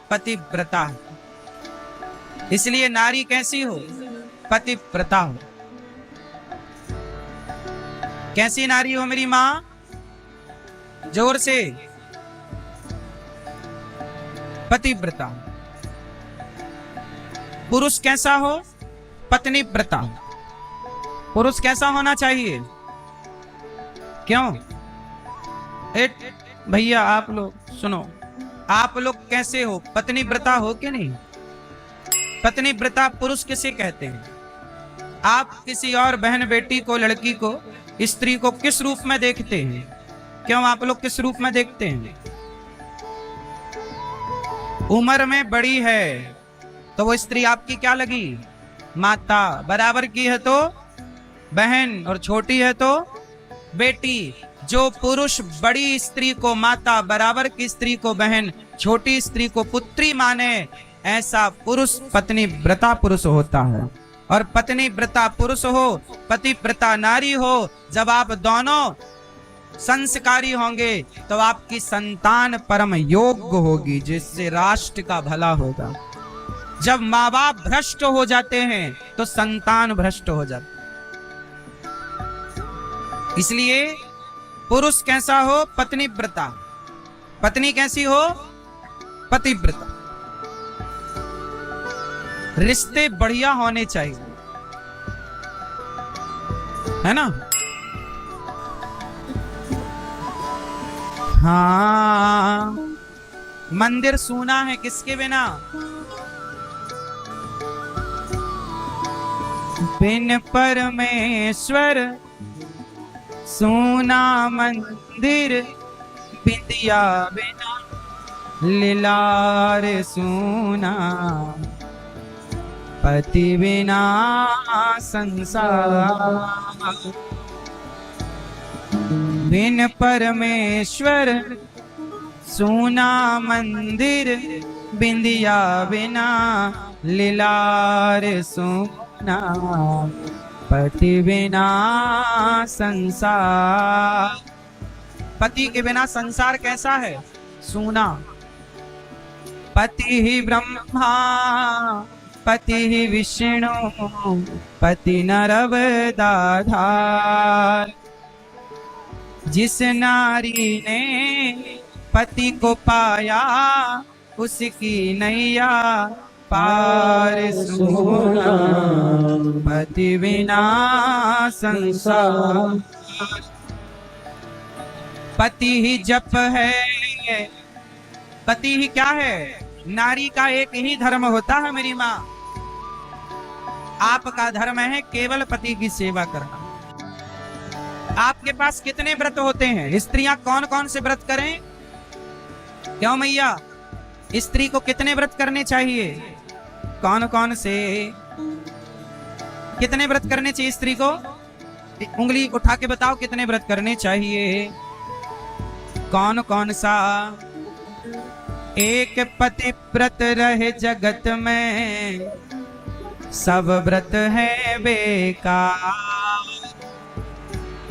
पतिव्रता है। इसलिए नारी कैसी हो? पतिव्रता हो। कैसी नारी हो मेरी माँ? जोर से। पतिव्रता। पुरुष कैसा हो? पत्नीव्रता। पुरुष कैसा होना चाहिए? क्यों? भैया आप लोग सुनो, आप लोग कैसे हो? पत्नीव्रता हो कि नहीं? पत्नीव्रता पुरुष किसे कहते हैं? आप किसी और बहन बेटी को, लड़की को, स्त्री को किस रूप में देखते हैं? क्यों आप लोग किस रूप में देखते हैं? उम्र में बड़ी है तो वो स्त्री आपकी क्या लगी? माता। बराबर की है तो बहन, और छोटी है तो बेटी। जो पुरुष बड़ी स्त्री को माता, बराबर की स्त्री को बहन, छोटी स्त्री को पुत्री माने, ऐसा पुरुष पत्नीव्रता पुरुष होता है। और पत्नीव्रता पुरुष हो, पतिव्रता नारी हो, जब आप दोनों संस्कारी होंगे तो आपकी संतान परम योग्य होगी, जिससे राष्ट्र का भला होगा। जब माँ बाप भ्रष्ट हो जाते हैं तो संतान भ्रष्ट हो जाती। इसलिए पुरुष कैसा हो? पत्नीव्रता। पत्नी कैसी हो? पतिव्रता। रिश्ते बढ़िया होने चाहिए, है ना? हाँ, मंदिर सूना है किसके बिना? बिन परमेश्वर सूना मंदिर, बिंदिया बिना लीलार सूना, पति बिना संसार। बिन परमेश्वर सूना मंदिर, बिंदिया बिना लीलार सूना, पति बिना संसार। पति के बिना संसार कैसा है? सूना। पति ही ब्रह्मा, पति ही विष्णु, पति नरवदाधार। जिस नारी ने पति को पाया, उसकी नैया पार सूना, पति बिना संसार। पति ही जप है, पति ही क्या है? नारी का एक ही धर्म होता है मेरी माँ। आपका धर्म है केवल पति की सेवा करना। आपके पास कितने व्रत होते हैं? स्त्रियां कौन कौन से व्रत करें? क्यों मैया, स्त्री को कितने व्रत करने चाहिए? कौन कौन से? कितने व्रत करने चाहिए स्त्री को? उंगली उठा के बताओ कितने व्रत करने चाहिए? कौन कौन सा? एक पति व्रत रहे जगत में, सब व्रत है बेकार।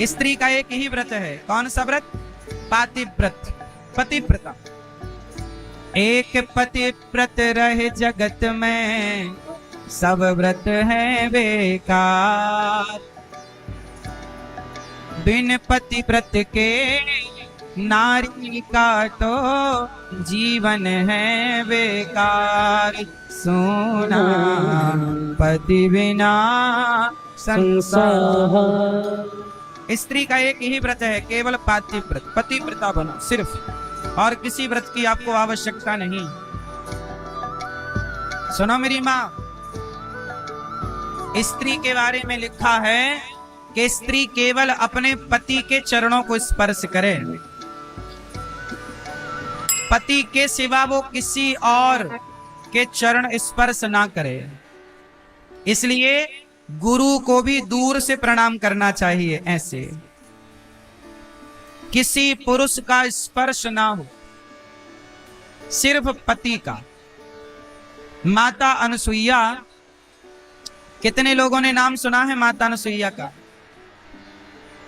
स्त्री का एक ही व्रत है। कौन सा व्रत? पातिव्रत, पतिव्रता। एक पतिव्रत रहे जगत में, सब व्रत है बेकार। बिन पतिव्रत के नारी का तो जीवन है बेकार। सोना पति बिना संसार। स्त्री का एक ही व्रत है, केवल पातिव्रत, पतिव्रता बनो सिर्फ, और किसी व्रत की आपको आवश्यकता नहीं। सुनो मेरी माँ, स्त्री के बारे में लिखा है कि स्त्री केवल अपने पति के चरणों को स्पर्श करे, पति के सिवा वो किसी और के चरण स्पर्श ना करे। इसलिए गुरु को भी दूर से प्रणाम करना चाहिए, ऐसे किसी पुरुष का स्पर्श ना हो, सिर्फ पति का। माता अनसुईया, कितने लोगों ने नाम सुना है माता अनसुईया का?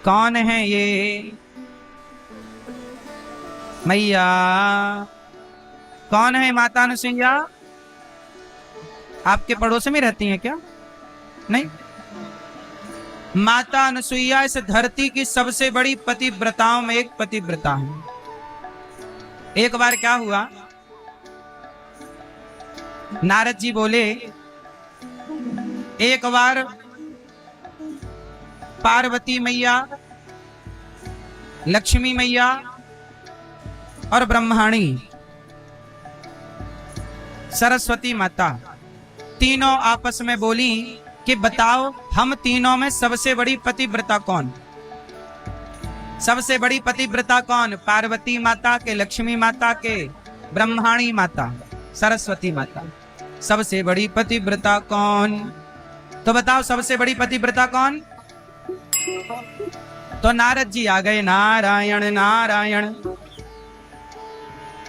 कौन है ये मैया? कौन है माता अनसुईया? आपके पड़ोस में रहती हैं क्या? नहीं। माता अनसुईया इस धरती की सबसे बड़ी पतिव्रताओं में एक पतिव्रता है। एक बार क्या हुआ, नारद जी बोले, एक बार पार्वती मैया, लक्ष्मी मैया और ब्रह्माणी सरस्वती माता तीनों आपस में बोली कि बताओ हम तीनों में सबसे बड़ी पतिव्रता कौन? सबसे बड़ी पतिव्रता कौन? पार्वती माता के, लक्ष्मी माता के, ब्रह्माणी माता, सरस्वती माता। सबसे बड़ी पतिव्रता कौन? तो बताओ सबसे बड़ी पतिव्रता कौन? तो नारद जी आ गए, नारायण नारायण।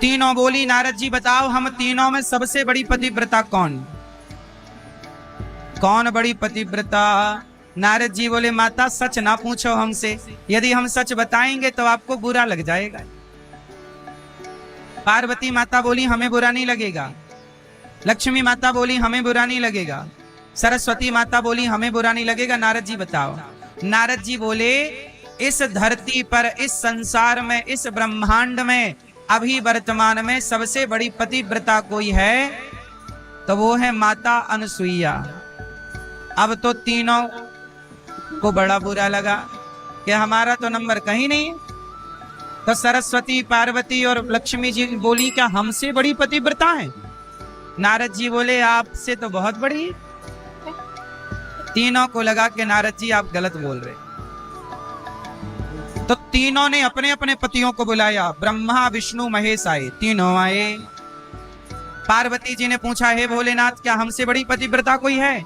तीनों बोली, नारद जी बताओ हम तीनों में सबसे बड़ी पतिव्रता कौन? कौन बड़ी पतिव्रता? नारद जी बोले, माता सच ना पूछो हमसे, यदि हम सच बताएंगे तो आपको बुरा लग जाएगा। पार्वती माता बोली, हमें बुरा नहीं लगेगा। लक्ष्मी माता बोली, हमें बुरा नहीं लगेगा। सरस्वती माता बोली, हमें बुरा नहीं लगेगा। नारद जी बताओ। नारद जी बोले, इस धरती पर, इस संसार में, इस ब्रह्मांड में अभी वर्तमान में सबसे बड़ी पतिव्रता कोई है तो वो है माता अनसुईया। अब तो तीनों को बड़ा बुरा लगा कि हमारा तो नंबर कहीं नहीं। तो सरस्वती, पार्वती और लक्ष्मी जी बोली, क्या हमसे बड़ी पतिव्रता है? नारद जी बोले, आपसे तो बहुत बड़ी। तीनों को लगा कि नारद जी आप गलत बोल रहे। तो तीनों ने अपने अपने पतियों को बुलाया। ब्रह्मा विष्णु महेश आए, तीनों आए। पार्वती जी ने पूछा, हे भोलेनाथ क्या हमसे बड़ी पतिव्रता कोई है?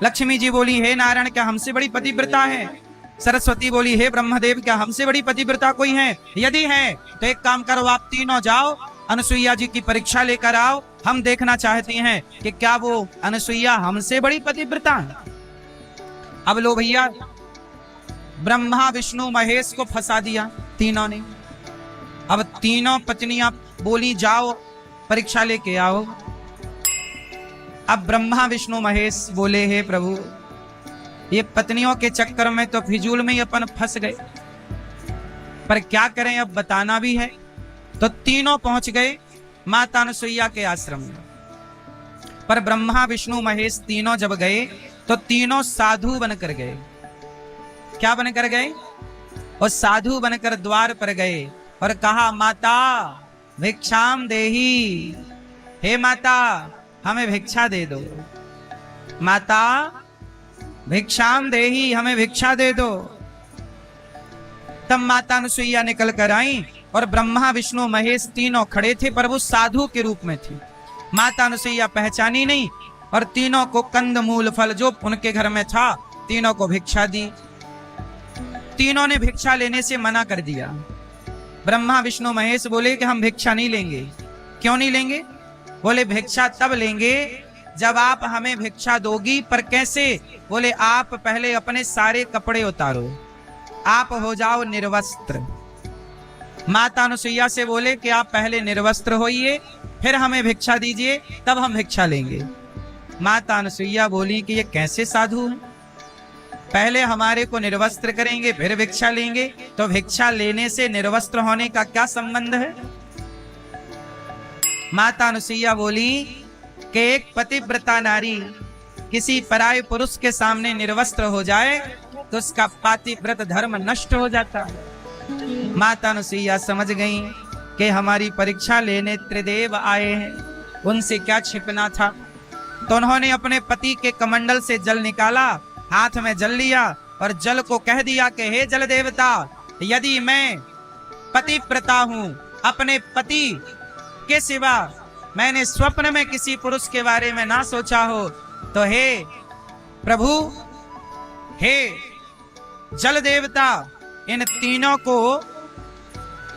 लक्ष्मी जी बोली, हे नारायण क्या हमसे बड़ी पतिव्रता है? सरस्वती बोली, हे ब्रह्मदेव क्या हमसे बड़ी पतिव्रता कोई है? यदि है तो एक काम करो, आप तीनों जाओ अनुसुईया जी की परीक्षा लेकर आओ। हम देखना चाहते हैं कि क्या वो अनुसुईया हमसे बड़ी पतिव्रता है। अब लो भैया, ब्रह्मा विष्णु महेश को फंसा दिया तीनों ने। अब तीनों पत्नियां बोली, जाओ परीक्षा लेके आओ। अब ब्रह्मा विष्णु महेश बोले, हे प्रभु ये पत्नियों के चक्कर में तो फिजूल में ही अपन फंस गए, पर क्या करें, अब बताना भी है। तो तीनों पहुंच गए माता अनुसुईया के आश्रम में। पर ब्रह्मा विष्णु महेश तीनों जब गए तो तीनों साधु बनकर गए। क्या बनकर गए? और साधु बनकर द्वार पर गए और कहा, माता भिक्षाम देही, हे माता हमें भिक्षा दे दो, माता भिक्षाम देही हमें भिक्षा दे दो। तब माता अनुसुईया निकल कर आई और ब्रह्मा विष्णु महेश तीनों खड़े थे, पर वो साधु के रूप में थी। माता अनुसुईया पहचानी नहीं और तीनों को कंद मूल फल जो उनके घर में था तीनों को भिक्षा दी। तीनों ने भिक्षा लेने से मना कर दिया। ब्रह्मा विष्णु महेश बोले कि हम भिक्षा नहीं लेंगे। क्यों नहीं लेंगे? बोले भिक्षा तब लेंगे जब आप हमें भिक्षा दोगी, पर कैसे? बोले आप पहले अपने सारे कपड़े उतारो, आप हो जाओ निर्वस्त्र। माता अनुसुईया से बोले कि आप पहले निर्वस्त्र होइए, फिर हमें भिक्षा दीजिए, तब हम भिक्षा लेंगे। माता अनुसुईया बोली कि ये कैसे साधु हैं, पहले हमारे को निर्वस्त्र करेंगे फिर भिक्षा लेंगे, तो भिक्षा लेने से निर्वस्त्र होने का क्या संबंध है? माता अनुसुईया बोली कि एक पतिव्रता नारी किसी पराये पुरुष के सामने निर्वस्त्र हो जाए तो उसका पातिव्रत धर्म नष्ट हो जाता है। माता अनुसुईया समझ गई कि हमारी परीक्षा लेने त्रिदेव आए हैं, उनसे क्या छिपना था। तो उन्होंने अपने पति के कमंडल से जल निकाला, हाथ में जल लिया और जल को कह दिया कि हे जल देवता, यदि मैं पतिव्रता हूं, अपने पति के सिवा मैंने स्वप्न में किसी पुरुष के बारे में ना सोचा हो, तो हे प्रभु, हे जल देवता, इन तीनों को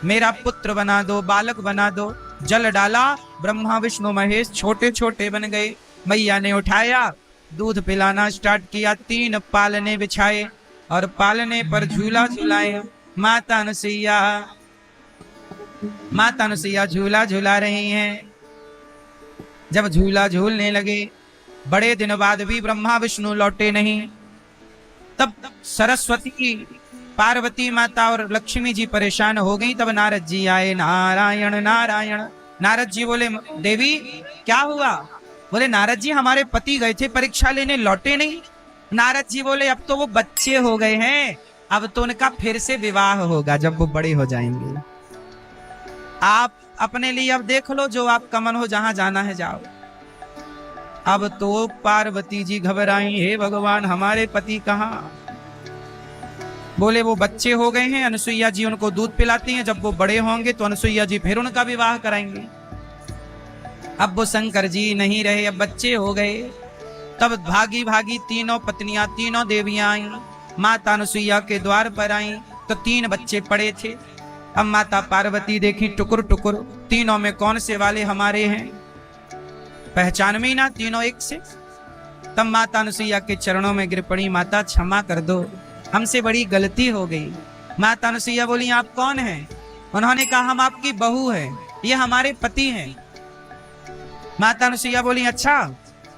मेरा पुत्र बना दो, बालक बना दो। जल डाला, ब्रह्मा विष्णु महेश छोटे छोटे बन गए। मैया ने उठाया, दूध पिलाना स्टार्ट किया, 3 पालने बिछाए और पालने पर झूला झुलाए। माता अनुसुईया झूला झूला रही हैं। जब झूला झूलने लगे, बड़े दिन बाद भी ब्रह्मा विष्णु लौटे नहीं। तब सरस्वती, पार्वती माता और लक्ष्मी जी परेशान हो गई। तब नारद जी आए। नारायण नारायण। नारद जी बोले, देवी क्या हुआ? बोले, नारद जी हमारे पति गए थे परीक्षा लेने, लौटे नहीं। नारद जी बोले, अब तो वो बच्चे हो गए हैं, अब तो उनका फिर से विवाह होगा जब वो बड़े हो जाएंगे। आप अपने लिए अब देख लो, जो आपका मन हो, जहां जाना है जाओ। अब तो पार्वती जी घबराई, हे भगवान हमारे पति कहाँ? बोले, वो बच्चे हो गए हैं, अनुसुईया जी उनको दूध पिलाती हैं, जब वो बड़े होंगे तो अनुसुईया जी फिर उनका विवाह कराएंगे। अब वो शंकर जी नहीं रहे, अब बच्चे हो गए। तब भागी भागी तीनों पत्नियां, तीनों देवियां आई, माता अनुसुईया के द्वार पर आई तो 3 बच्चे पड़े थे। अब माता पार्वती देखी टुकुर टुकुर, तीनों में कौन से वाले हमारे हैं, पहचान में ना तीनों एक से। तब माता अनुसुईया के चरणों में गिर पड़ी, माता क्षमा कर दो, हमसे बड़ी गलती हो गई। माता अनुसुईया बोली, आप कौन हैं? उन्होंने कहा, हम आपकी बहू हैं, ये हमारे पति हैं। माता अनुसुईया बोली, अच्छा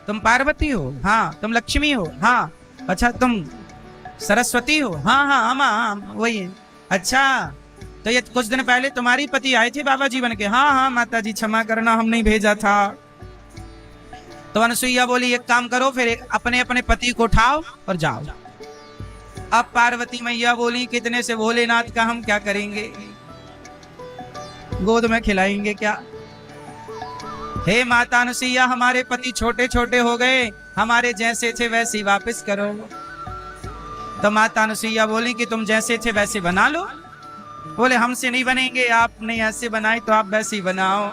तुम पार्वती हो? हाँ। तुम लक्ष्मी हो? हाँ। अच्छा तुम सरस्वती हो? हाँ हाँ हाँ वही है। अच्छा, तो ये कुछ दिन पहले तुम्हारी पति आए थे बाबा जी बन के? हाँ हाँ माता जी क्षमा करना, हम नहीं भेजा था। तो अनुसुईया बोली, एक काम करो, फिर अपने अपने पति को उठाओ और जाओ। अब पार्वती मैया बोली, कितने से भोलेनाथ का हम क्या करेंगे, गोद में खिलाएंगे क्या? हे माता अनुसुईया, हमारे पति छोटे छोटे हो गए, हमारे जैसे थे वैसे वापस करो। तो माता अनुसुईया बोली कि तुम जैसे थे वैसे बना लो। बोले हमसे नहीं बनेंगे, आपने ऐसे बनाए तो आप वैसे ही बनाओ।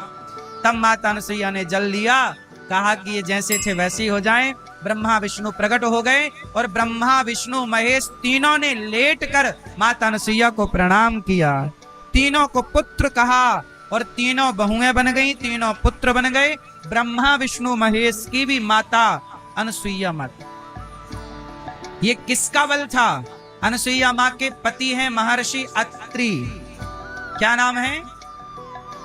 तब माता अनुसुईया ने जल लिया, कहा कि ये जैसे थे वैसे ही हो जाएं। ब्रह्मा विष्णु प्रकट हो गए और ब्रह्मा विष्णु महेश तीनों ने लेट कर माता अनुसुईया को प्रणाम किया। तीनों को पुत्र कहा और तीनों बहुएं बन गई, तीनों पुत्र बन गए। ब्रह्मा विष्णु महेश की भी माता अनुसुईया माता। ये किसका बल था? अनुसुईया माँ के पति हैं महर्षि अत्रि। क्या नाम है?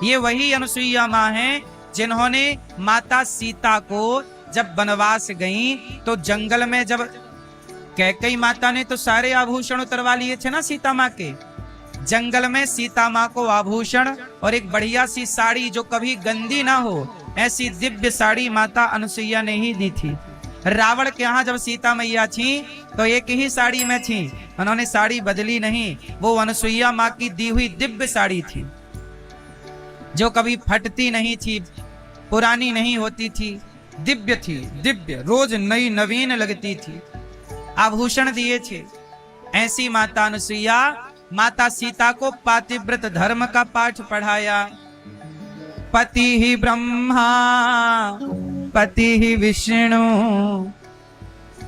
ये वही अनुसुईया माँ हैं जिन्होंने माता सीता को जब वनवास गई तो जंगल में जब कैकेयी माता ने तो सारे आभूषण उतरवा लिए थे ना सीता माँ के। जंगल में सीता माँ को आभूषण और एक बढ़िया सी साड़ी जो कभी गंदी ना हो, ऐसी दिव्य साड़ी माता अनुसुईया ने ही दी थी। रावण के यहाँ जब सीता मैया थी तो एक ही साड़ी में थी, उन्होंने साड़ी बदली नहीं। वो अनुसुईया माँ की दी हुई दिव्य साड़ी थी जो कभी फटती नहीं थी, पुरानी नहीं होती थी, दिव्य थी, दिव्य, रोज नई नवीन लगती थी, आभूषण दिए थे। ऐसी माता अनुसुईया माता सीता को पातिव्रत धर्म का पाठ पढ़ाया। पति ही ब्रह्मा पति ही विष्णु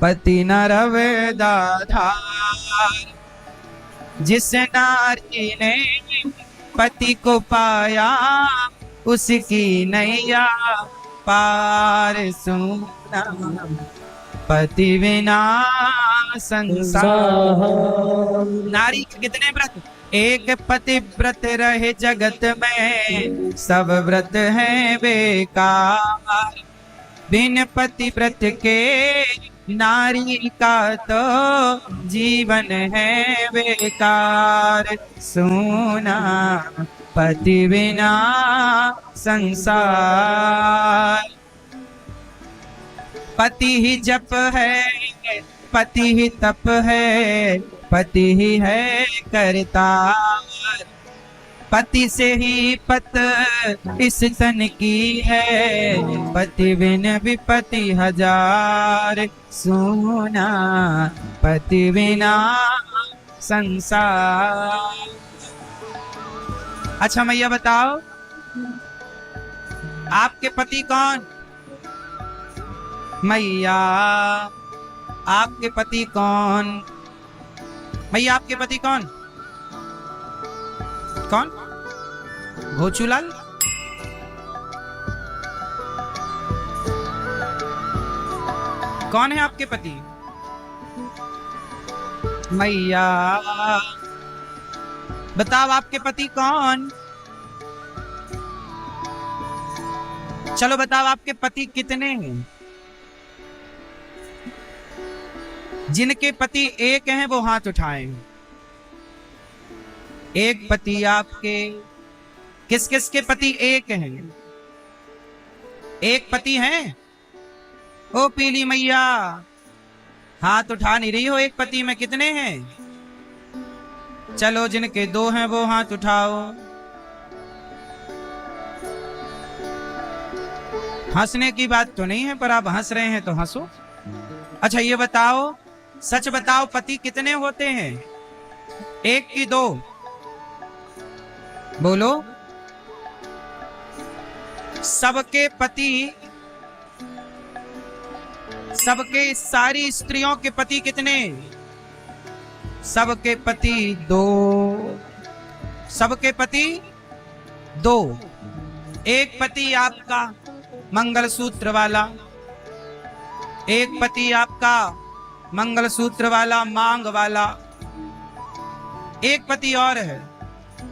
पति नर वेदाधार। जिस नारी ने पति को पाया उसकी नैया पार। सुना पति बिना संसार। नारी के कितने व्रत? एक पति व्रत रहे जगत में, सब व्रत हैं बेकार। बिन पति व्रत के नारी का तो जीवन है बेकार। सुना पति बिना संसार। पति ही जप है, पति ही तप है, पति ही है करतार। पति से ही पत इस तन की है, पति बिन विपति हजार। सुना पति बिना संसार। अच्छा मैया बताओ, आपके पति कौन? मैया आपके पति कौन? मैया आपके पति कौन? कौन? भोचूलाल? कौन है आपके पति? मैया बताओ आपके पति कौन? चलो बताओ आपके पति कितने हैं? जिनके पति एक हैं वो हाथ उठाएं। एक पति आपके। किस किस के पति एक हैं? एक पति हैं? ओ पीली मैया हाथ उठा नहीं रही हो। एक पति में कितने हैं? चलो जिनके दो हैं वो हाथ उठाओ। हंसने की बात तो नहीं है पर आप हंस रहे हैं तो हंसो। अच्छा ये बताओ, सच बताओ पति कितने होते हैं? एक की दो? बोलो। सबके पति, सबके सारी स्त्रियों के पति कितने? सबके पति दो। सबके पति दो। एक पति आपका मंगलसूत्र वाला, एक पति आपका मंगलसूत्र वाला मांग वाला, एक पति और है।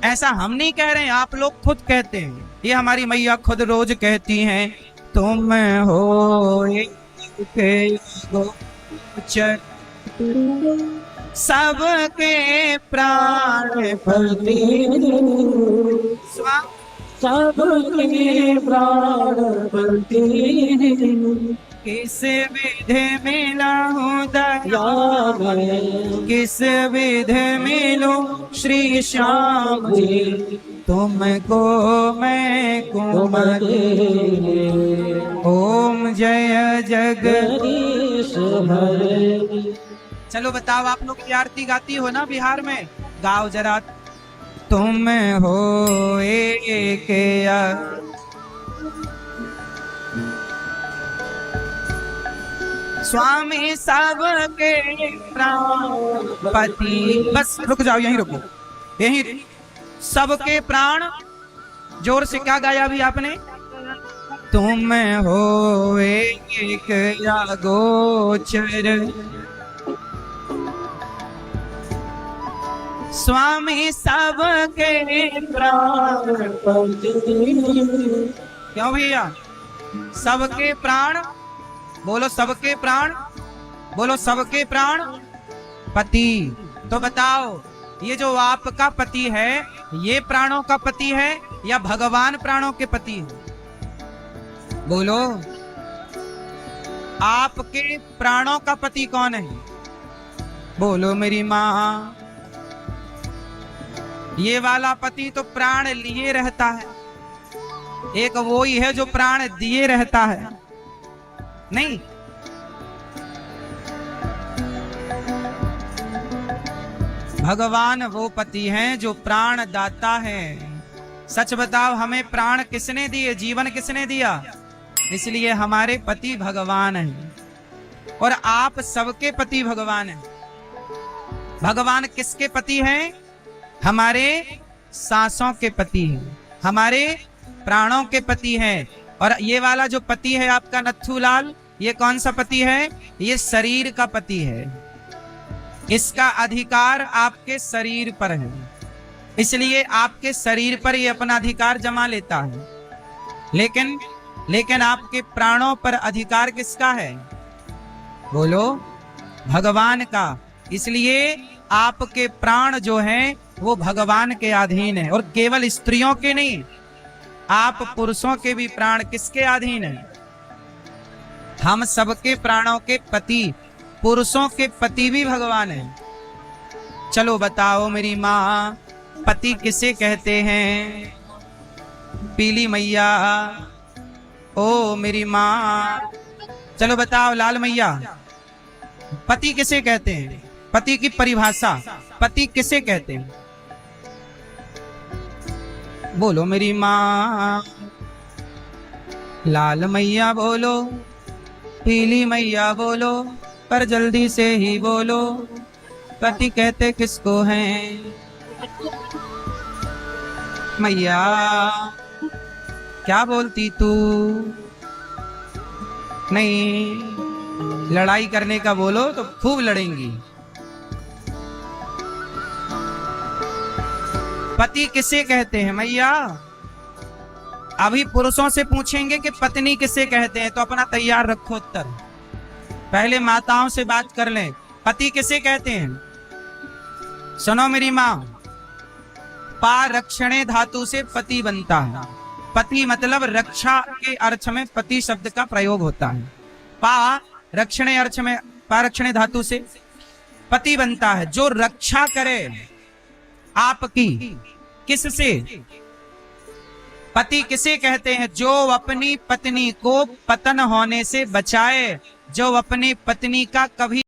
ऐसा हम नहीं कह रहे हैं, आप लोग खुद कहते हैं। ये हमारी मैया खुद रोज कहती हैं, तुम हो एक गोचर सबके प्राण पति, सबके प्राण पति। किस विधि मिला हूँ दया, किस विधि मिलूं श्री श्याम जी, तुमको मैं कुमति। ओम जय जगदीश हरे। चलो बताओ, आप लोग की आरती गाती हो ना बिहार में, गाओ जरा। तुम हो एक स्वामी सबके प्राणपति। बस रुक जाओ, यहीं रुको, यहीं। सबके प्राण, जोर से क्या गाया अभी आपने? तुम हो एक गोचर स्वामी सबके प्राणपति। क्यों भैया? सबके प्राण बोलो, सबके प्राण बोलो, सबके प्राण पति। तो बताओ, ये जो आपका पति है, ये प्राणों का पति है या भगवान प्राणों के पति है? बोलो, आपके प्राणों का पति कौन है? बोलो मेरी माँ। ये वाला पति तो प्राण लिए रहता है, एक वो ही है जो प्राण दिए रहता है। नहीं, भगवान वो पति हैं जो प्राण दाता है। सच बताओ, हमें प्राण किसने दिए, जीवन किसने दिया? इसलिए हमारे पति भगवान हैं, और आप सबके पति भगवान हैं। भगवान किसके पति हैं? हमारे सांसों के पति हैं, हमारे प्राणों के पति हैं। और ये वाला जो पति है आपका नथुलाल, ये कौन सा पति है? ये शरीर का पति है। इसका अधिकार आपके शरीर पर है, इसलिए आपके शरीर पर ये अपना अधिकार जमा लेता है। लेकिन आपके प्राणों पर अधिकार किसका है? बोलो, भगवान का। इसलिए आपके प्राण जो हैं वो भगवान के अधीन है, और केवल स्त्रियों के नहीं, आप पुरुषों के भी प्राण किसके अधीन है? हम सबके प्राणों के पति, पुरुषों के पति भी भगवान है। चलो बताओ मेरी माँ, पति किसे कहते हैं? पीली मैया, ओ मेरी माँ, चलो बताओ लाल मैया, पति किसे कहते हैं? पति की परिभाषा, पति किसे कहते हैं? बोलो मेरी माँ। लाल मैया बोलो, पीली मैया बोलो, पर जल्दी से ही बोलो, पति कहते किसको हैं? मैया क्या बोलती तू? नहीं, लड़ाई करने का बोलो तो खूब लड़ेंगी। पति किसे कहते हैं मैया? अभी पुरुषों से पूछेंगे कि पत्नी किसे कहते हैं, तो अपना तैयार रखो उत्तर। पहले माताओं से बात कर लें, पति किसे कहते हैं? सुनो मेरी माँ, पा रक्षणे धातु से पति बनता है। पति मतलब रक्षा के अर्थ में पति शब्द का प्रयोग होता है। पा रक्षणे अर्थ में, पा रक्षणे धातु से पति बनता है, जो रक्षा करे आपकी। किससे? पति किसे कहते हैं? जो अपनी पत्नी को पतन होने से बचाए, जो अपनी पत्नी का कभी